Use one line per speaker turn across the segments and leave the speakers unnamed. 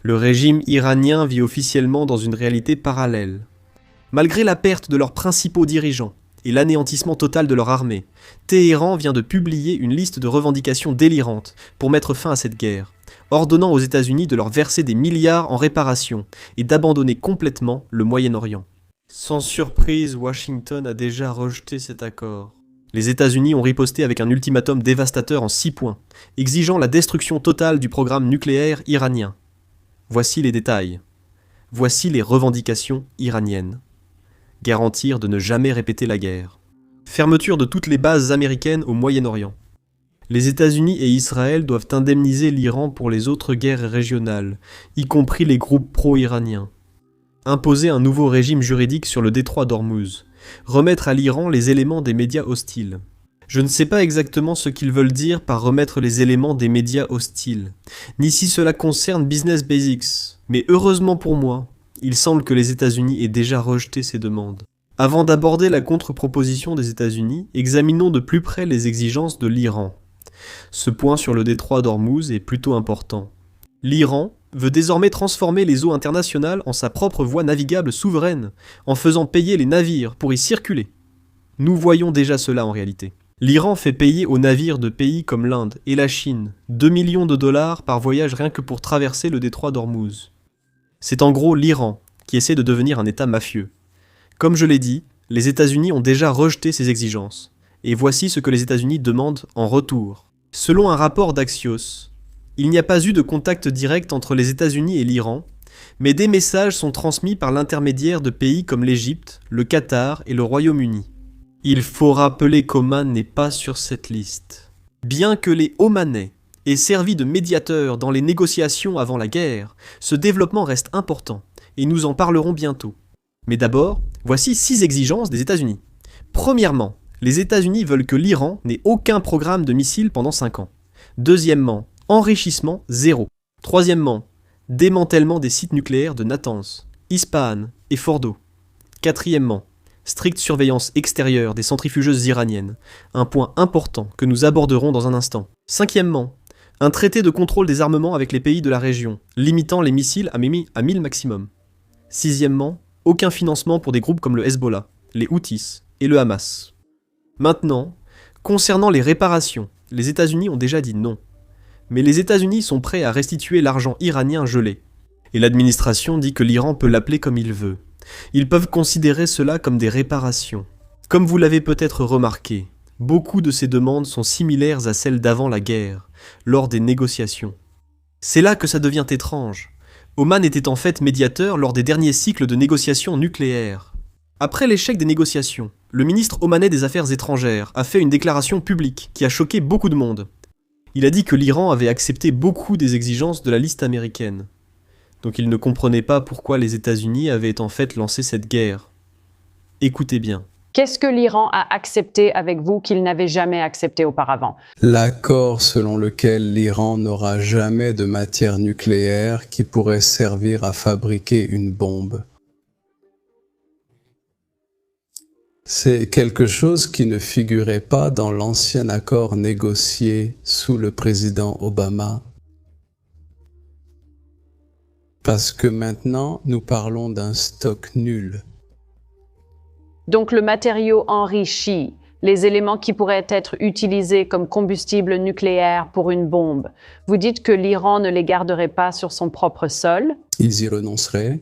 Le régime iranien vit officiellement dans une réalité parallèle. Malgré la perte de leurs principaux dirigeants et l'anéantissement total de leur armée, Téhéran vient de publier une liste de revendications délirantes pour mettre fin à cette guerre, ordonnant aux États-Unis de leur verser des milliards en réparation et d'abandonner complètement le Moyen-Orient. Sans surprise, Washington a déjà rejeté cet accord. Les États-Unis ont riposté avec un ultimatum dévastateur en 6 points, exigeant la destruction totale du programme nucléaire iranien. Voici les détails. Voici les revendications iraniennes. Garantir de ne jamais répéter la guerre. Fermeture de toutes les bases américaines au Moyen-Orient. Les États-Unis et Israël doivent indemniser l'Iran pour les autres guerres régionales, y compris les groupes pro-iraniens. Imposer un nouveau régime juridique sur le détroit d'Ormuz. Remettre à l'Iran les éléments des médias hostiles. Je ne sais pas exactement ce qu'ils veulent dire par remettre les éléments des médias hostiles, ni si cela concerne Business Basics, mais heureusement pour moi, il semble que les États-Unis aient déjà rejeté ces demandes. Avant d'aborder la contre-proposition des États-Unis, examinons de plus près les exigences de l'Iran. Ce point sur le détroit d'Ormuz est plutôt important. L'Iran veut désormais transformer les eaux internationales en sa propre voie navigable souveraine, en faisant payer les navires pour y circuler. Nous voyons déjà cela en réalité. L'Iran fait payer aux navires de pays comme l'Inde et la Chine 2 millions de dollars par voyage rien que pour traverser le détroit d'Ormuz. C'est en gros l'Iran qui essaie de devenir un État mafieux. Comme je l'ai dit, les États-Unis ont déjà rejeté ces exigences. Et voici ce que les États-Unis demandent en retour. Selon un rapport d'Axios, il n'y a pas eu de contact direct entre les États-Unis et l'Iran, mais des messages sont transmis par l'intermédiaire de pays comme l'Égypte, le Qatar et le Royaume-Uni. Il faut rappeler qu'Oman n'est pas sur cette liste. Bien que les Omanais aient servi de médiateurs dans les négociations avant la guerre, ce développement reste important, et nous en parlerons bientôt. Mais d'abord, voici 6 exigences des États-Unis. Premièrement, les États-Unis veulent que l'Iran n'ait aucun programme de missiles pendant 5 ans. Deuxièmement, enrichissement zéro. Troisièmement, démantèlement des sites nucléaires de Natanz, Ispahan et Fordo. Quatrièmement, stricte surveillance extérieure des centrifugeuses iraniennes, un point important que nous aborderons dans un instant. Cinquièmement, un traité de contrôle des armements avec les pays de la région, limitant les missiles à 1000 maximum. Sixièmement, aucun financement pour des groupes comme le Hezbollah, les Houthis et le Hamas. Maintenant, concernant les réparations, les États-Unis ont déjà dit non. Mais les États-Unis sont prêts à restituer l'argent iranien gelé. Et l'administration dit que l'Iran peut l'appeler comme il veut. Ils peuvent considérer cela comme des réparations. Comme vous l'avez peut-être remarqué, beaucoup de ces demandes sont similaires à celles d'avant la guerre, lors des négociations. C'est là que ça devient étrange. Oman était en fait médiateur lors des derniers cycles de négociations nucléaires. Après l'échec des négociations, le ministre omanais des Affaires étrangères a fait une déclaration publique qui a choqué beaucoup de monde. Il a dit que l'Iran avait accepté beaucoup des exigences de la liste américaine. Donc il ne comprenait pas pourquoi les États-Unis avaient en fait lancé cette guerre. Écoutez bien.
Qu'est-ce que l'Iran a accepté avec vous qu'il n'avait jamais accepté auparavant?
L'accord selon lequel l'Iran n'aura jamais de matière nucléaire qui pourrait servir à fabriquer une bombe. C'est quelque chose qui ne figurait pas dans l'ancien accord négocié sous le président Obama. Parce que maintenant, nous parlons d'un stock nul.
Donc le matériau enrichi, les éléments qui pourraient être utilisés comme combustible nucléaire pour une bombe, vous dites que l'Iran ne les garderait pas sur son propre sol?
Ils y renonceraient.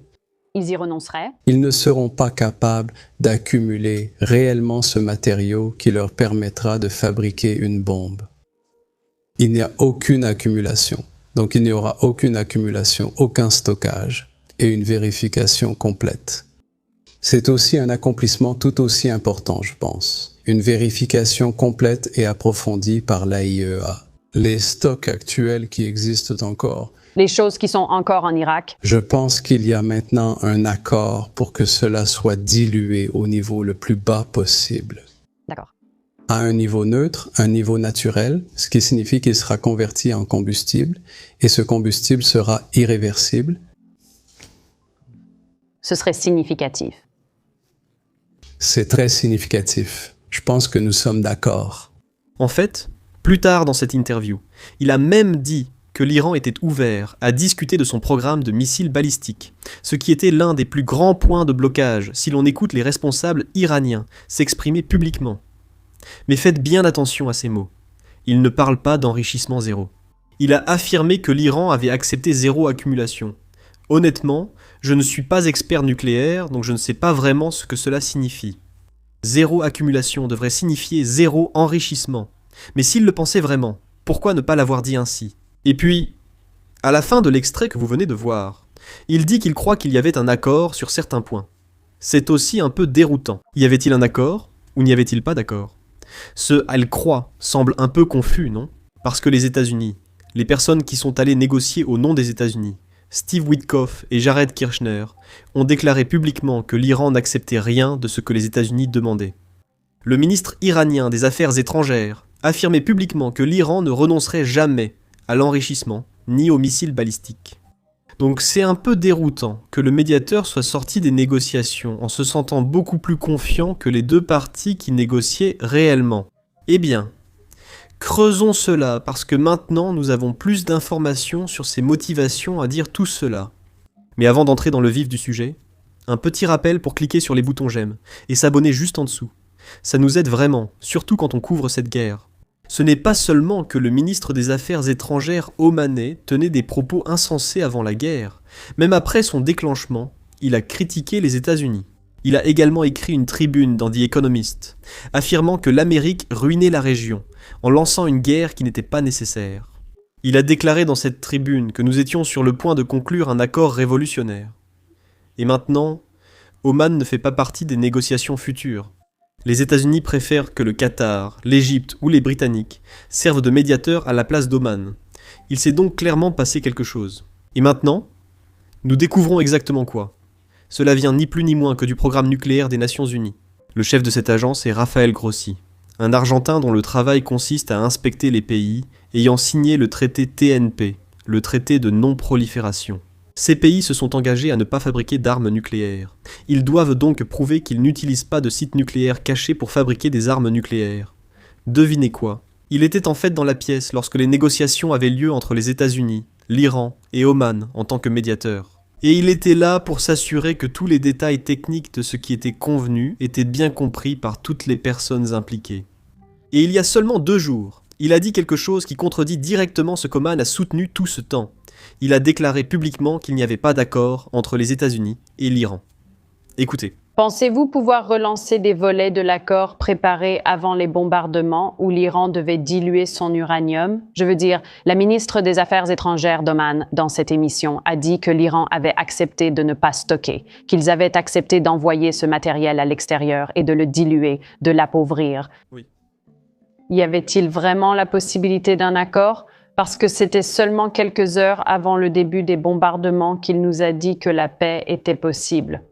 Ils y renonceraient?
Ils ne seront pas capables d'accumuler réellement ce matériau qui leur permettra de fabriquer une bombe. Il n'y a aucune accumulation. Donc il n'y aura aucune accumulation, aucun stockage et une vérification complète. C'est aussi un accomplissement tout aussi important, je pense. Une vérification complète et approfondie par l'AIEA. Les stocks actuels qui existent encore.
Les choses qui sont encore en Irak?
Je pense qu'il y a maintenant un accord pour que cela soit dilué au niveau le plus bas possible.
D'accord.
À un niveau neutre, un niveau naturel, ce qui signifie qu'il sera converti en combustible, et ce combustible sera irréversible.
Ce serait significatif.
C'est très significatif. Je pense que nous sommes d'accord.
En fait, plus tard dans cette interview, il a même dit que l'Iran était ouvert à discuter de son programme de missiles balistiques, ce qui était l'un des plus grands points de blocage si l'on écoute les responsables iraniens s'exprimer publiquement. Mais faites bien attention à ces mots. Il ne parle pas d'enrichissement zéro. Il a affirmé que l'Iran avait accepté zéro accumulation. Honnêtement, je ne suis pas expert nucléaire, donc je ne sais pas vraiment ce que cela signifie. Zéro accumulation devrait signifier zéro enrichissement. Mais s'il le pensait vraiment, pourquoi ne pas l'avoir dit ainsi ? Et puis, à la fin de l'extrait que vous venez de voir, il dit qu'il croit qu'il y avait un accord sur certains points. C'est aussi un peu déroutant. Y avait-il un accord ou n'y avait-il pas d'accord ? Ce « elle croit » semble un peu confus, non ? Parce que les États-Unis, les personnes qui sont allées négocier au nom des États-Unis, Steve Witkoff et Jared Kushner, ont déclaré publiquement que l'Iran n'acceptait rien de ce que les États-Unis demandaient. Le ministre iranien des Affaires étrangères affirmait publiquement que l'Iran ne renoncerait jamais à l'enrichissement ni aux missiles balistiques. Donc c'est un peu déroutant que le médiateur soit sorti des négociations en se sentant beaucoup plus confiant que les deux parties qui négociaient réellement. Eh bien, creusons cela parce que maintenant nous avons plus d'informations sur ses motivations à dire tout cela. Mais avant d'entrer dans le vif du sujet, un petit rappel pour cliquer sur les boutons j'aime et s'abonner juste en dessous. Ça nous aide vraiment, surtout quand on couvre cette guerre. Ce n'est pas seulement que le ministre des Affaires étrangères omanais tenait des propos insensés avant la guerre. Même après son déclenchement, il a critiqué les États-Unis. Il a également écrit une tribune dans The Economist, affirmant que l'Amérique ruinait la région, en lançant une guerre qui n'était pas nécessaire. Il a déclaré dans cette tribune que nous étions sur le point de conclure un accord révolutionnaire. Et maintenant, Oman ne fait pas partie des négociations futures. Les États-Unis préfèrent que le Qatar, l'Égypte ou les Britanniques servent de médiateurs à la place d'Oman. Il s'est donc clairement passé quelque chose. Et maintenant, nous découvrons exactement quoi. Cela vient ni plus ni moins que du programme nucléaire des Nations Unies. Le chef de cette agence est Rafael Grossi, un Argentin dont le travail consiste à inspecter les pays ayant signé le traité TNP, le traité de non-prolifération. Ces pays se sont engagés à ne pas fabriquer d'armes nucléaires. Ils doivent donc prouver qu'ils n'utilisent pas de sites nucléaires cachés pour fabriquer des armes nucléaires. Devinez quoi ? Il était en fait dans la pièce lorsque les négociations avaient lieu entre les États-Unis, l'Iran et Oman en tant que médiateur. Et il était là pour s'assurer que tous les détails techniques de ce qui était convenu étaient bien compris par toutes les personnes impliquées. Et il y a seulement 2 jours, il a dit quelque chose qui contredit directement ce qu'Oman a soutenu tout ce temps. Il a déclaré publiquement qu'il n'y avait pas d'accord entre les États-Unis et l'Iran. Écoutez.
Pensez-vous pouvoir relancer des volets de l'accord préparé avant les bombardements où l'Iran devait diluer son uranium ? Je veux dire, la ministre des Affaires étrangères d'Oman, dans cette émission, a dit que l'Iran avait accepté de ne pas stocker, qu'ils avaient accepté d'envoyer ce matériel à l'extérieur et de le diluer, de l'appauvrir.
Oui.
Y avait-il vraiment la possibilité d'un accord ? Parce que c'était seulement quelques heures avant le début des bombardements qu'il nous a dit que la paix était possible.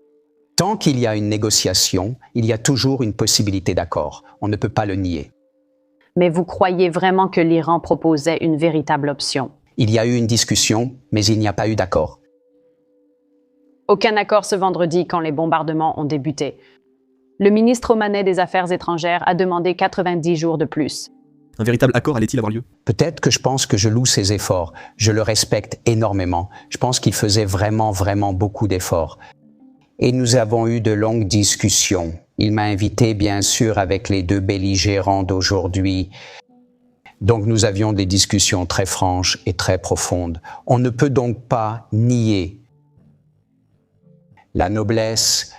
Tant qu'il y a une négociation, il y a toujours une possibilité d'accord. On ne peut pas le nier.
Mais vous croyez vraiment que l'Iran proposait une véritable option ?
Il y a eu une discussion, mais il n'y a pas eu d'accord.
Aucun accord ce vendredi quand les bombardements ont débuté. Le ministre omanais des Affaires étrangères a demandé 90 jours de plus.
Un véritable accord allait-il avoir lieu ?
Peut-être que je pense que je loue ses efforts. Je le respecte énormément. Je pense qu'il faisait vraiment beaucoup d'efforts. Et nous avons eu de longues discussions. Il m'a invité, bien sûr, avec les 2 belligérants d'aujourd'hui. Donc nous avions des discussions très franches et très profondes. On ne peut donc pas nier la noblesse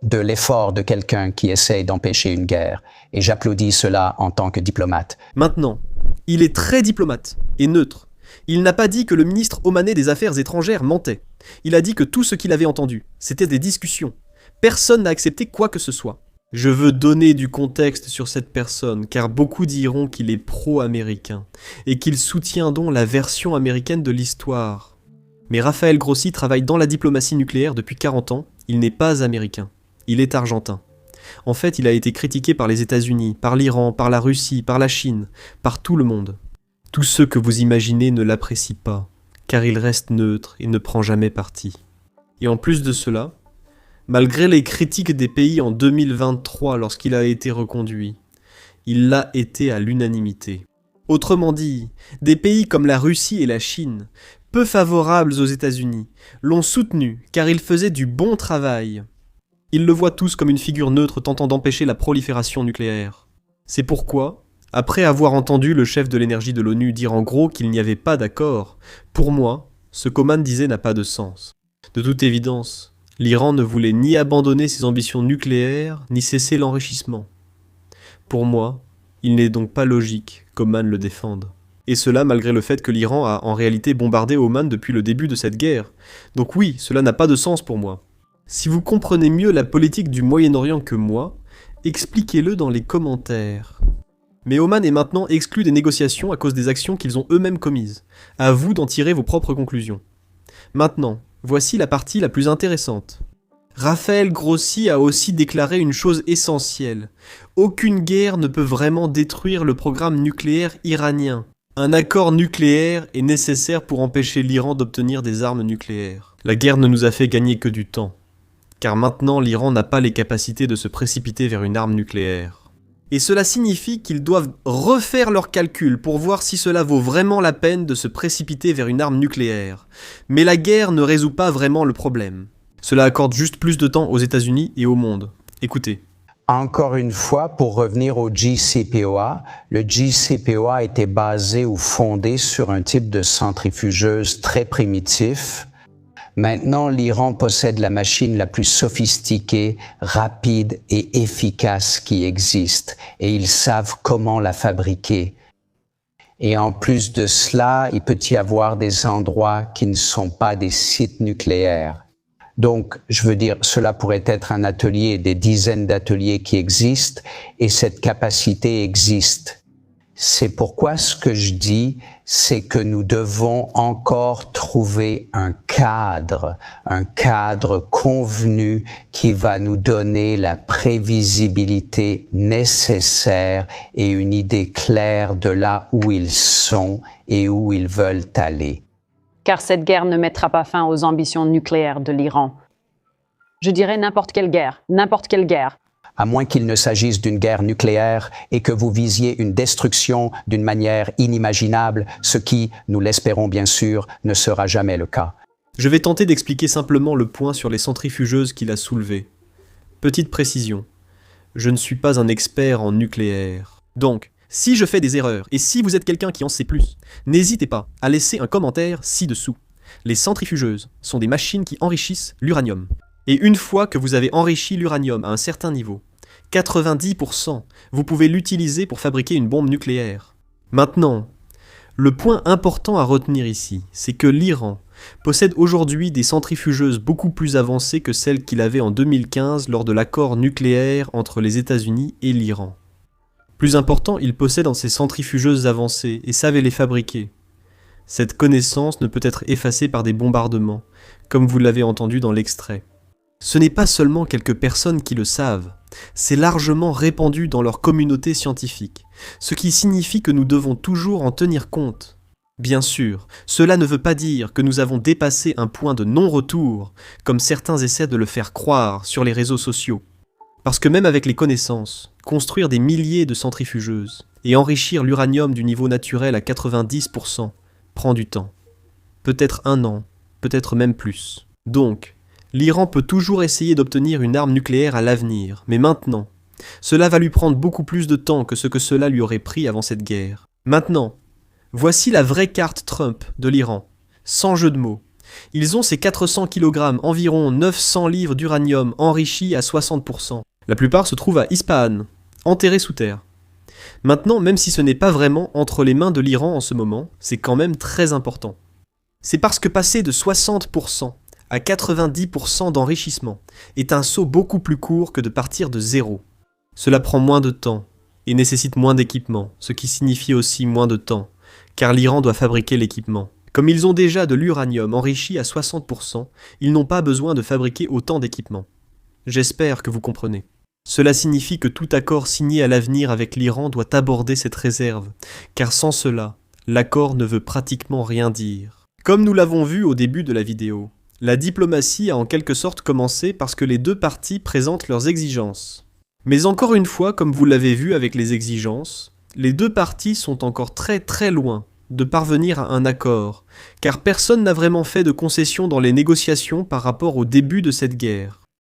de l'effort de quelqu'un qui essaie d'empêcher une guerre. Et j'applaudis cela en tant que diplomate.
Maintenant, il est très diplomate et neutre. Il n'a pas dit que le ministre omanais des Affaires étrangères mentait. Il a dit que tout ce qu'il avait entendu, c'était des discussions. Personne n'a accepté quoi que ce soit. Je veux donner du contexte sur cette personne, car beaucoup diront qu'il est pro-américain, et qu'il soutient donc la version américaine de l'histoire. Mais Rafael Grossi travaille dans la diplomatie nucléaire depuis 40 ans, il n'est pas américain, il est argentin. En fait, il a été critiqué par les États-Unis, par l'Iran, par la Russie, par la Chine, par tout le monde. Tous ceux que vous imaginez ne l'apprécient pas, car il reste neutre et ne prend jamais parti. Et en plus de cela, malgré les critiques des pays en 2023 lorsqu'il a été reconduit, il l'a été à l'unanimité. Autrement dit, des pays comme la Russie et la Chine, peu favorables aux États-Unis, l'ont soutenu car il faisait du bon travail. Ils le voient tous comme une figure neutre tentant d'empêcher la prolifération nucléaire. C'est pourquoi, après avoir entendu le chef de l'énergie de l'ONU dire en gros qu'il n'y avait pas d'accord, pour moi, ce qu'Oman disait n'a pas de sens. De toute évidence, l'Iran ne voulait ni abandonner ses ambitions nucléaires, ni cesser l'enrichissement. Pour moi, il n'est donc pas logique qu'Oman le défende. Et cela malgré le fait que l'Iran a en réalité bombardé Oman depuis le début de cette guerre. Donc oui, cela n'a pas de sens pour moi. Si vous comprenez mieux la politique du Moyen-Orient que moi, expliquez-le dans les commentaires. Mais Oman est maintenant exclu des négociations à cause des actions qu'ils ont eux-mêmes commises. À vous d'en tirer vos propres conclusions. Maintenant, voici la partie la plus intéressante. Raphaël Grossi a aussi déclaré une chose essentielle. Aucune guerre ne peut vraiment détruire le programme nucléaire iranien. Un accord nucléaire est nécessaire pour empêcher l'Iran d'obtenir des armes nucléaires. La guerre ne nous a fait gagner que du temps. Car maintenant l'Iran n'a pas les capacités de se précipiter vers une arme nucléaire. Et cela signifie qu'ils doivent refaire leurs calculs pour voir si cela vaut vraiment la peine de se précipiter vers une arme nucléaire. Mais la guerre ne résout pas vraiment le problème. Cela accorde juste plus de temps aux États-Unis et au monde. Écoutez.
Encore une fois, pour revenir au JCPOA, le JCPOA était basé ou fondé sur un type de centrifugeuse très primitif. Maintenant, l'Iran possède la machine la plus sophistiquée, rapide et efficace qui existe, et ils savent comment la fabriquer. Et en plus de cela, il peut y avoir des endroits qui ne sont pas des sites nucléaires. Donc, je veux dire, cela pourrait être un atelier, des dizaines d'ateliers qui existent, et cette capacité existe. C'est pourquoi ce que je dis, c'est que nous devons encore trouver un cadre convenu qui va nous donner la prévisibilité nécessaire et une idée claire de là où ils sont et où ils veulent aller.
Car cette guerre ne mettra pas fin aux ambitions nucléaires de l'Iran. Je dirais n'importe quelle guerre.
À moins qu'il ne s'agisse d'une guerre nucléaire et que vous visiez une destruction d'une manière inimaginable, ce qui, nous l'espérons bien sûr, ne sera jamais le cas.
Je vais tenter d'expliquer simplement le point sur les centrifugeuses qu'il a soulevé. Petite précision, je ne suis pas un expert en nucléaire. Donc, si je fais des erreurs, et si vous êtes quelqu'un qui en sait plus, n'hésitez pas à laisser un commentaire ci-dessous. Les centrifugeuses sont des machines qui enrichissent l'uranium. Et une fois que vous avez enrichi l'uranium à un certain niveau, 90%, vous pouvez l'utiliser pour fabriquer une bombe nucléaire. Maintenant, le point important à retenir ici, c'est que l'Iran possède aujourd'hui des centrifugeuses beaucoup plus avancées que celles qu'il avait en 2015 lors de l'accord nucléaire entre les États-Unis et l'Iran. Plus important, il possède ces centrifugeuses avancées et savait les fabriquer. Cette connaissance ne peut être effacée par des bombardements, comme vous l'avez entendu dans l'extrait. Ce n'est pas seulement quelques personnes qui le savent, c'est largement répandu dans leur communauté scientifique, ce qui signifie que nous devons toujours en tenir compte. Bien sûr, cela ne veut pas dire que nous avons dépassé un point de non-retour, comme certains essaient de le faire croire sur les réseaux sociaux. Parce que même avec les connaissances, construire des milliers de centrifugeuses et enrichir l'uranium du niveau naturel à 90% prend du temps. Peut-être 1 an, peut-être même plus. Donc, l'Iran peut toujours essayer d'obtenir une arme nucléaire à l'avenir, mais maintenant, cela va lui prendre beaucoup plus de temps que ce que cela lui aurait pris avant cette guerre. Maintenant, voici la vraie carte Trump de l'Iran, sans jeu de mots. Ils ont ces 400 kg, environ 900 livres d'uranium enrichis à 60%. La plupart se trouvent à Ispahan, enterrés sous terre. Maintenant, même si ce n'est pas vraiment entre les mains de l'Iran en ce moment, c'est quand même très important. C'est parce que passer de 60% à 90% d'enrichissement est un saut beaucoup plus court que de partir de zéro. Cela prend moins de temps et nécessite moins d'équipement, ce qui signifie aussi moins de temps, car l'Iran doit fabriquer l'équipement. Comme ils ont déjà de l'uranium enrichi à 60%, ils n'ont pas besoin de fabriquer autant d'équipements. J'espère que vous comprenez. Cela signifie que tout accord signé à l'avenir avec l'Iran doit aborder cette réserve, car sans cela, l'accord ne veut pratiquement rien dire. Comme nous l'avons vu au début de la vidéo, la diplomatie a en quelque sorte commencé parce que les deux parties présentent leurs exigences. Mais encore une fois, comme vous l'avez vu avec les exigences, les deux parties sont encore très très loin de parvenir à un accord, car personne n'a vraiment fait de concession dans les négociations par rapport au début de cette guerre.